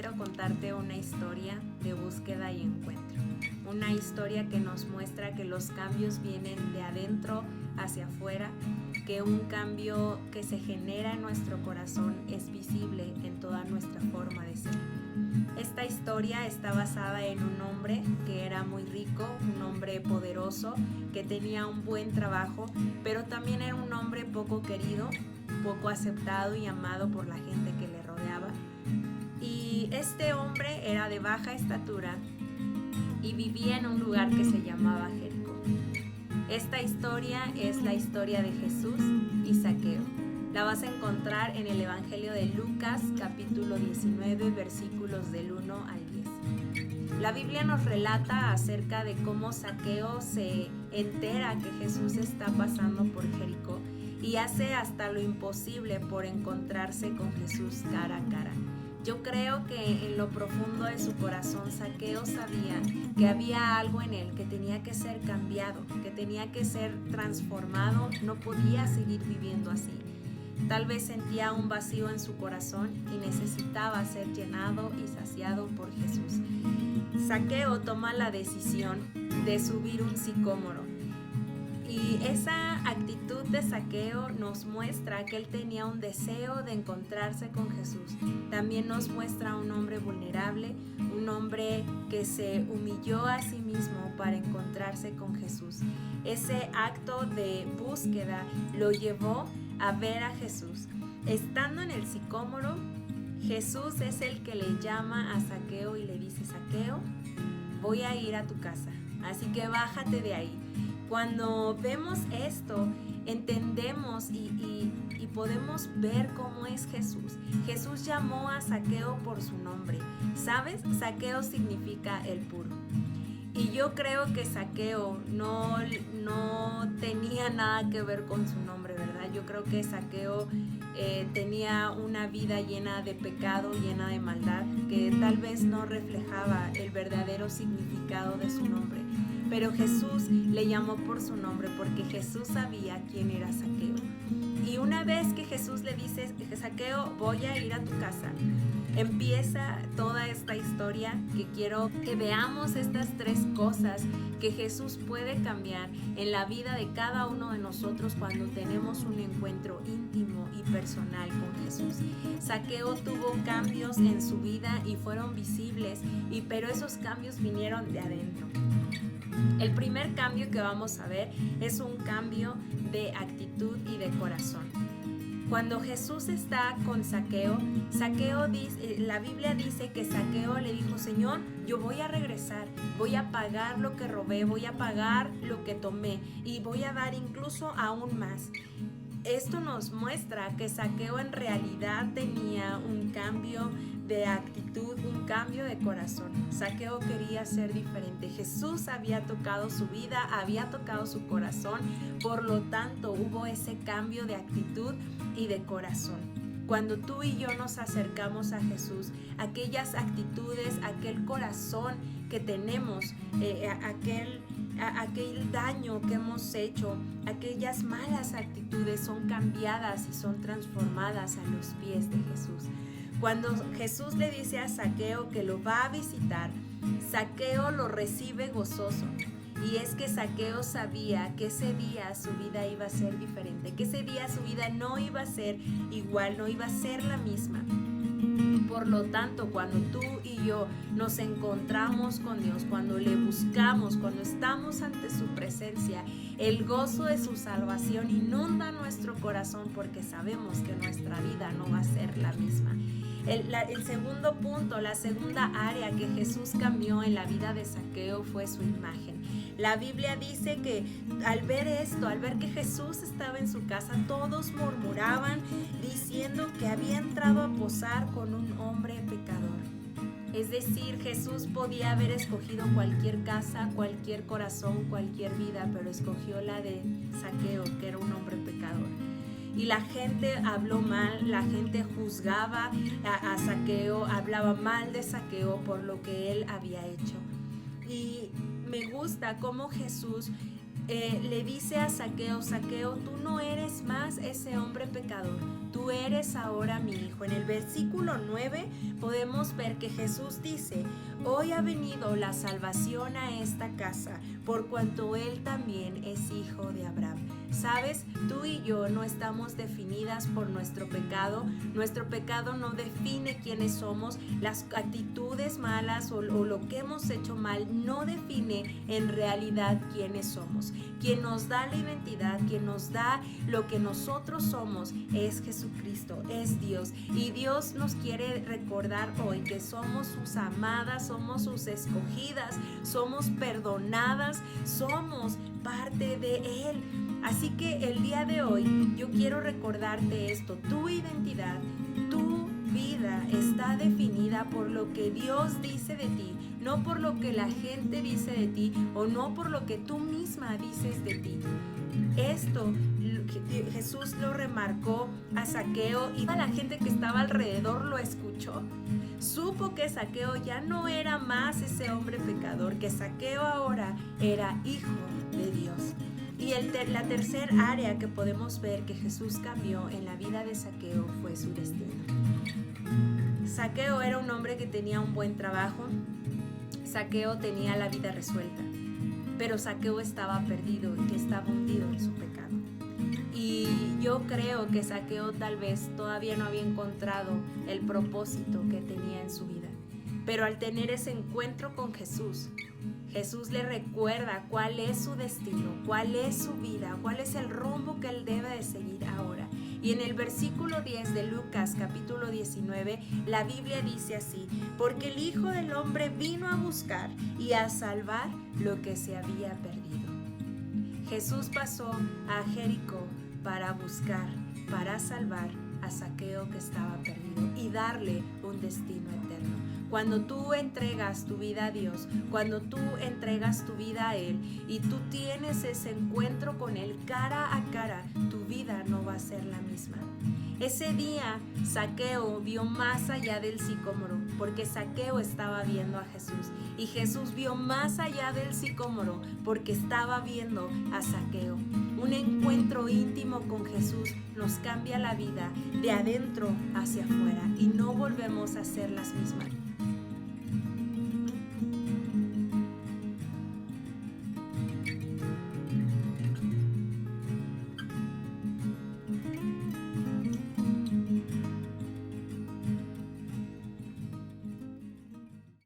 quiero contarte una historia de búsqueda y encuentro. Una historia que nos muestra que los cambios vienen de adentro hacia afuera, que un cambio que se genera en nuestro corazón es visible en toda nuestra forma de ser. Esta historia está basada en un hombre que era muy rico, un hombre poderoso, que tenía un buen trabajo, pero también era un hombre poco querido, poco aceptado y amado por la gente que le rodeaba. Y este hombre era de baja estatura y vivía en un lugar que se llamaba Jericó. Esta historia es la historia de Jesús y Zaqueo. La vas a encontrar en el Evangelio de Lucas, capítulo 19, versículos del 1 al 10. La Biblia nos relata acerca de cómo Zaqueo se entera que Jesús está pasando por Jericó y hace hasta lo imposible por encontrarse con Jesús cara a cara. Yo creo que en lo profundo de su corazón Zaqueo sabía que había algo en él que tenía que ser cambiado, que tenía que ser transformado, no podía seguir viviendo así. Tal vez sentía un vacío en su corazón y necesitaba ser llenado y saciado por Jesús. Zaqueo toma la decisión de subir un sicómoro. Y esa actitud de Zaqueo nos muestra que él tenía un deseo de encontrarse con Jesús. También nos muestra un hombre vulnerable, un hombre que se humilló a sí mismo para encontrarse con Jesús. Ese acto de búsqueda lo llevó a ver a Jesús. Estando en el sicómoro, Jesús es el que le llama a Zaqueo y le dice: Zaqueo, voy a ir a tu casa, así que bájate de ahí. Cuando vemos esto, entendemos y podemos ver cómo es Jesús. Jesús llamó a Zaqueo por su nombre. ¿Sabes? Zaqueo significa el puro. Y yo creo que Zaqueo no tenía nada que ver con su nombre, ¿verdad? Yo creo que Zaqueo tenía una vida llena de pecado, llena de maldad, que tal vez no reflejaba el verdadero significado de su nombre. Pero Jesús le llamó por su nombre porque Jesús sabía quién era Zaqueo. Y una vez que Jesús le dice: Zaqueo, voy a ir a tu casa, empieza toda esta historia que quiero que veamos estas tres cosas que Jesús puede cambiar en la vida de cada uno de nosotros cuando tenemos un encuentro íntimo y personal con Jesús. Zaqueo tuvo cambios en su vida y fueron visibles, pero esos cambios vinieron de adentro. El primer cambio que vamos a ver es un cambio de actitud y de corazón. Cuando Jesús está con Zaqueo, la Biblia dice que Zaqueo le dijo: Señor, yo voy a regresar, voy a pagar lo que robé, voy a pagar lo que tomé y voy a dar incluso aún más. Esto nos muestra que Zaqueo en realidad tenía un cambio de actitud, un cambio de corazón. Zaqueo quería ser diferente. Jesús había tocado su vida, había tocado su corazón, por lo tanto hubo ese cambio de actitud y de corazón. Cuando tú y yo nos acercamos a Jesús, aquellas actitudes, aquel corazón que tenemos, aquel daño que hemos hecho, aquellas malas actitudes son cambiadas y son transformadas a los pies de Jesús. Cuando Jesús le dice a Zaqueo que lo va a visitar, Zaqueo lo recibe gozoso. Y es que Zaqueo sabía que ese día su vida iba a ser diferente, que ese día su vida no iba a ser igual, no iba a ser la misma. Por lo tanto, cuando tú y yo nos encontramos con Dios, cuando le buscamos, cuando estamos ante su presencia, el gozo de su salvación inunda nuestro corazón porque sabemos que nuestra vida no va a ser la misma. El segundo punto, la segunda área que Jesús cambió en la vida de Zaqueo fue su imagen. La Biblia dice que al ver esto, al ver que Jesús estaba en su casa, todos murmuraban diciendo que había entrado a posar con un hombre pecador. Es decir, Jesús podía haber escogido cualquier casa, cualquier corazón, cualquier vida, pero escogió la de Zaqueo, que era un hombre pecador. Y la gente habló mal, la gente juzgaba a Zaqueo, hablaba mal de Zaqueo por lo que él había hecho. Y me gusta cómo Jesús le dice a Zaqueo: Zaqueo, tú no eres más ese hombre pecador, tú eres ahora mi hijo. En el versículo 9 podemos ver que Jesús dice: hoy ha venido la salvación a esta casa, por cuanto él también es hijo de Abraham. ¿Sabes? Tú y yo no estamos definidas por nuestro pecado. Nuestro pecado no define quiénes somos. Las actitudes malas o lo que hemos hecho mal no define en realidad quiénes somos. Quien nos da la identidad, quien nos da lo que nosotros somos, es Jesucristo, es Dios. Y Dios nos quiere recordar hoy que somos sus amadas, somos sus escogidas, somos perdonadas, somos parte de Él. Así que el día de hoy yo quiero recordarte esto: tu identidad, tu vida está definida por lo que Dios dice de ti, no por lo que la gente dice de ti o no por lo que tú misma dices de ti. Esto Jesús lo remarcó a Zaqueo y toda la gente que estaba alrededor lo escuchó. Supo que Zaqueo ya no era más ese hombre pecador, que Zaqueo ahora era hijo de Dios. Y la tercera área que podemos ver que Jesús cambió en la vida de Zaqueo fue su destino. Zaqueo era un hombre que tenía un buen trabajo. Zaqueo tenía la vida resuelta. Pero Zaqueo estaba perdido y estaba hundido en su pecado. Y yo creo que Zaqueo tal vez todavía no había encontrado el propósito que tenía en su vida. Pero al tener ese encuentro con Jesús, Jesús le recuerda cuál es su destino, cuál es su vida, cuál es el rumbo que él debe de seguir ahora. Y en el versículo 10 de Lucas capítulo 19, la Biblia dice así: porque el Hijo del Hombre vino a buscar y a salvar lo que se había perdido. Jesús pasó a Jericó para buscar, para salvar a Zaqueo que estaba perdido y darle un destino eterno. Cuando tú entregas tu vida a Dios, cuando tú entregas tu vida a Él y tú tienes ese encuentro con Él cara a cara, tu vida no va a ser la misma. Ese día Zaqueo vio más allá del sicómoro, porque Zaqueo estaba viendo a Jesús, y Jesús vio más allá del sicómoro porque estaba viendo a Zaqueo. Un encuentro íntimo con Jesús nos cambia la vida de adentro hacia afuera y no volvemos a ser las mismas.